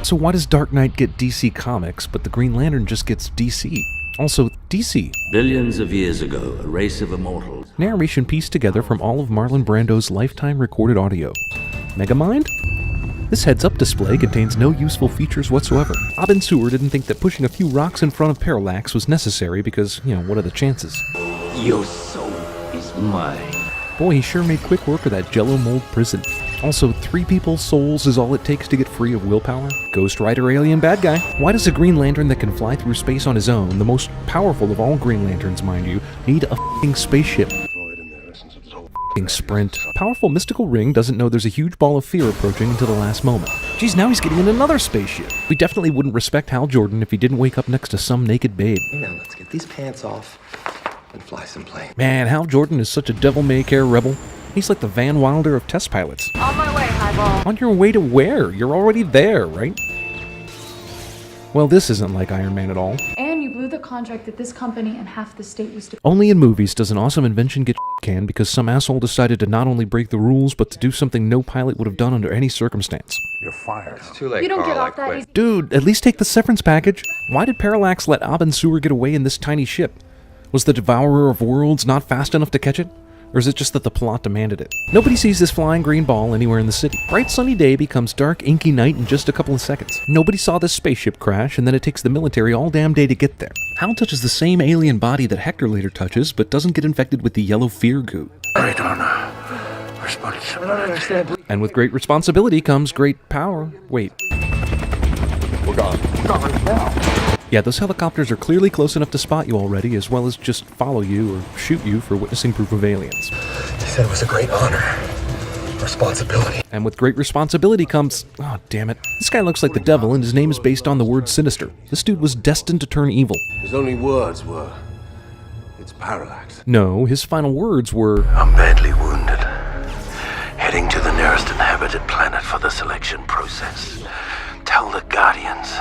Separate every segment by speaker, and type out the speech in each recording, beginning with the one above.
Speaker 1: Also, why does Dark Knight get DC Comics, but the Green Lantern just gets DC? Also, DC.
Speaker 2: Billions of years ago, a race of immortals.
Speaker 1: Narration pieced together from all of Marlon Brando's lifetime recorded audio. Megamind? This heads-up display contains no useful features whatsoever. Abin Sur didn't think that pushing a few rocks in front of Parallax was necessary because, what are the chances?
Speaker 2: Your soul is mine.
Speaker 1: Boy, he sure made quick work of that Jello mold prison. Also, 3 people's souls is all it takes to get free of willpower? Ghost Rider alien bad guy. Why does a Green Lantern that can fly through space on his own, the most powerful of all Green Lanterns, mind you, need a f***ing spaceship? F***ing sprint. Powerful mystical ring doesn't know there's a huge ball of fear approaching until the last moment. Geez, now he's getting in another spaceship. We definitely wouldn't respect Hal Jordan if he didn't wake up next to some naked babe.
Speaker 3: Now let's get these pants off and fly some plane.
Speaker 1: Man, Hal Jordan is such a devil-may-care rebel. He's like the Van Wilder of test pilots.
Speaker 4: On my way, Highball.
Speaker 1: On your way to where? You're already there, right? Well, this isn't like Iron Man at all.
Speaker 4: And you blew the contract at this company and half the state was to...
Speaker 1: Only in movies does an awesome invention get canned because some asshole decided to not only break the rules, but to do something no pilot would have done under any circumstance.
Speaker 5: You're fired.
Speaker 3: It's too late,
Speaker 4: You don't
Speaker 3: Carl.
Speaker 4: get off that easy.
Speaker 1: Dude, at least take the severance package. Why did Parallax let Abin Sur get away in this tiny ship? Was the Devourer of Worlds not fast enough to catch it? Or is it just that the plot demanded it? Nobody sees this flying green ball anywhere in the city. Bright sunny day becomes dark inky night in just a couple of seconds. Nobody saw this spaceship crash, and then it takes the military all damn day to get there. Hal touches the same alien body that Hector later touches, but doesn't get infected with the yellow fear goo.
Speaker 5: Great honor. Responsibility.
Speaker 1: And with great responsibility comes great power. Wait.
Speaker 5: We're gone. Gone now.
Speaker 1: Yeah, those helicopters are clearly close enough to spot you already, as well as just follow you or shoot you for witnessing proof of aliens.
Speaker 3: He said it was a great honor. Responsibility.
Speaker 1: And with great responsibility comes... Oh, damn it. This guy looks like the devil, and his name is based on the word sinister. This dude was destined to turn evil.
Speaker 6: His only words were, "It's Parallax."
Speaker 1: No, his final words were...
Speaker 6: I'm badly wounded. Heading to the nearest inhabited planet for the selection process. Tell the Guardians,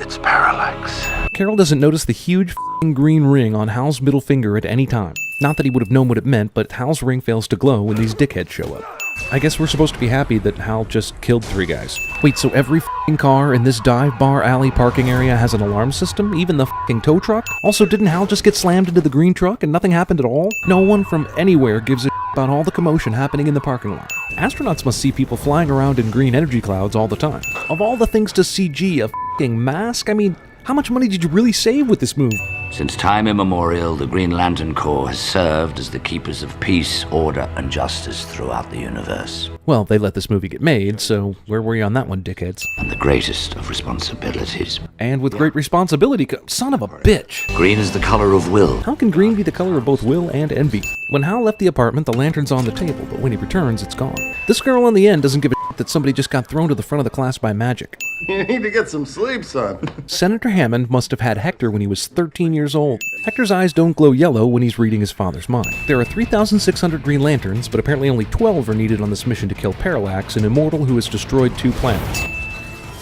Speaker 6: it's Parallax.
Speaker 1: Carol doesn't notice the huge f***ing green ring on Hal's middle finger at any time. Not that he would have known what it meant, but Hal's ring fails to glow when these dickheads show up. I guess we're supposed to be happy that Hal just killed 3 guys. Wait, so every f***ing car in this dive bar alley parking area has an alarm system? Even the f***ing tow truck? Also, didn't Hal just get slammed into the green truck and nothing happened at all? No one from anywhere gives a about all the commotion happening in the parking lot. Astronauts must see people flying around in green energy clouds all the time. Of all the things to CG, a f***ing mask? I mean, how much money did you really save with this move?
Speaker 2: Since time immemorial, the Green Lantern Corps has served as the keepers of peace, order, and justice throughout the universe.
Speaker 1: Well, they let this movie get made, so where were you on that one, dickheads?
Speaker 2: And the greatest of responsibilities.
Speaker 1: And with great responsibility son of a bitch!
Speaker 2: Green is the color of will.
Speaker 1: How can green be the color of both will and envy? When Hal left the apartment, the lantern's on the table, but when he returns, it's gone. This girl on the end doesn't give a shit that somebody just got thrown to the front of the class by magic.
Speaker 7: You need to get some sleep, son.
Speaker 1: Senator Hammond must have had Hector when he was 13 years old. Hector's eyes don't glow yellow when he's reading his father's mind. There are 3,600 Green Lanterns, but apparently only 12 are needed on this mission to kill Parallax, an immortal who has destroyed 2 planets.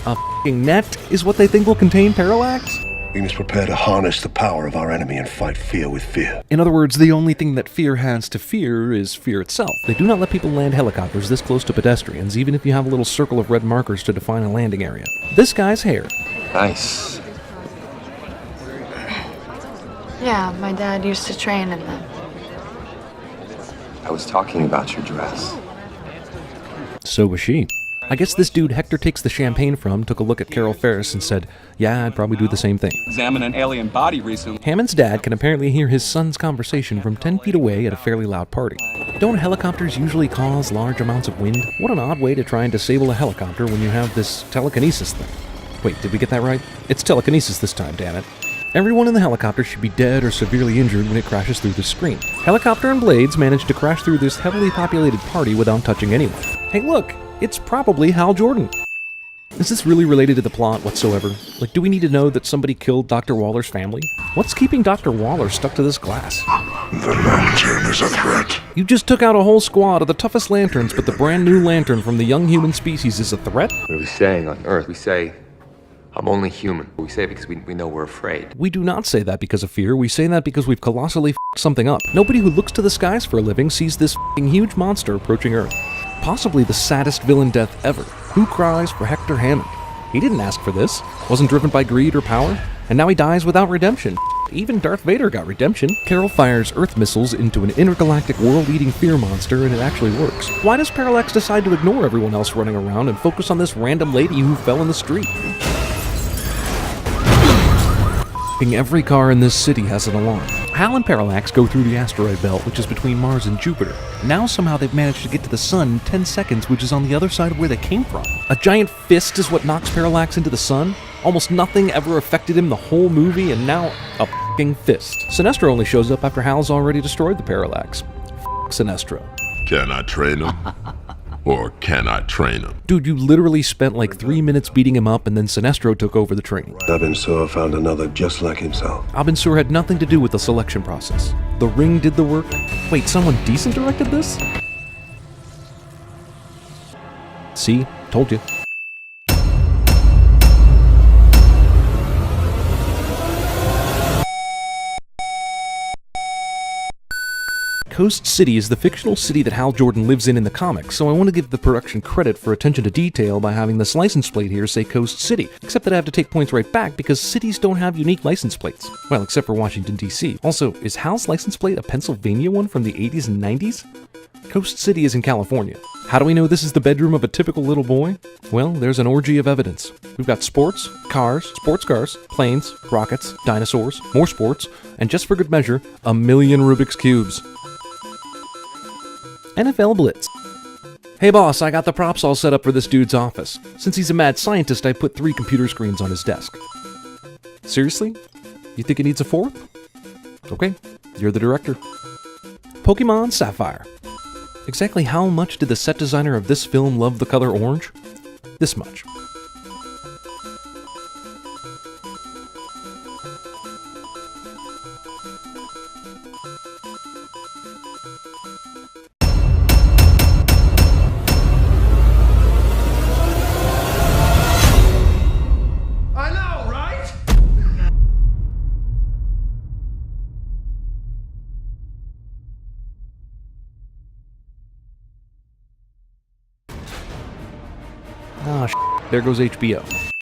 Speaker 1: A f***ing net is what they think will contain Parallax?
Speaker 6: We must prepare to harness the power of our enemy and fight fear with fear.
Speaker 1: In other words, the only thing that fear has to fear is fear itself. They do not let people land helicopters this close to pedestrians, even if you have a little circle of red markers to define a landing area. This guy's hair.
Speaker 3: Nice.
Speaker 8: Yeah, my dad used to train in them.
Speaker 3: I was talking about your dress.
Speaker 1: So was she. I guess this dude Hector takes the champagne from took a look at Carol Ferris and said, yeah, I'd probably do the same thing.
Speaker 9: Examine an alien body recently.
Speaker 1: Hammond's dad can apparently hear his son's conversation from 10 feet away at a fairly loud party. Don't helicopters usually cause large amounts of wind? What an odd way to try and disable a helicopter when you have this telekinesis thing. Wait, did we get that right? It's telekinesis this time, damn it. Everyone in the helicopter should be dead or severely injured when it crashes through the screen. Helicopter and Blades manage to crash through this heavily populated party without touching anyone. Hey look, it's probably Hal Jordan. Is this really related to the plot whatsoever? Like, do we need to know that somebody killed Dr. Waller's family? What's keeping Dr. Waller stuck to this glass?
Speaker 5: The lantern is a threat.
Speaker 1: You just took out a whole squad of the toughest lanterns, but the brand new lantern from the young human species is a threat?
Speaker 3: What are we saying on Earth? We say, I'm only human. We say it because we know we're afraid.
Speaker 1: We do not say that because of fear. We say that because we've colossally f***ed something up. Nobody who looks to the skies for a living sees this f***ing huge monster approaching Earth. Possibly the saddest villain death ever. Who cries for Hector Hammond? He didn't ask for this, wasn't driven by greed or power, and now he dies without redemption. Even Darth Vader got redemption. Carol fires Earth missiles into an intergalactic world-eating fear monster, and it actually works. Why does Parallax decide to ignore everyone else running around and focus on this random lady who fell in the street? Every car in this city has an alarm. Hal and Parallax go through the asteroid belt, which is between Mars and Jupiter. Now somehow they've managed to get to the sun in 10 seconds, which is on the other side of where they came from. A giant fist is what knocks Parallax into the sun? Almost nothing ever affected him the whole movie, and now a f***ing fist. Sinestro only shows up after Hal's already destroyed the Parallax. F*** Sinestro.
Speaker 5: Can I train him? Or can I train him?
Speaker 1: Dude, you literally spent like 3 minutes beating him up, and then Sinestro took over the training.
Speaker 7: Abin Sur found another just like himself.
Speaker 1: Abin Sur had nothing to do with the selection process. The Ring did the work. Wait, someone decent directed this? See? Told you. Coast City is the fictional city that Hal Jordan lives in the comics, so I want to give the production credit for attention to detail by having this license plate here say Coast City, except that I have to take points right back because cities don't have unique license plates. Well, except for Washington, D.C. Also, is Hal's license plate a Pennsylvania one from the 80s and 90s? Coast City is in California. How do we know this is the bedroom of a typical little boy? Well, there's an orgy of evidence. We've got sports cars, planes, rockets, dinosaurs, more sports, and just for good measure, a million Rubik's Cubes. NFL Blitz. Hey boss, I got the props all set up for this dude's office. Since he's a mad scientist, I put 3 computer screens on his desk. Seriously? You think it needs a 4th? Okay, you're the director. Pokemon Sapphire. Exactly how much did the set designer of this film love the color orange? This much. Ah, there goes HBO.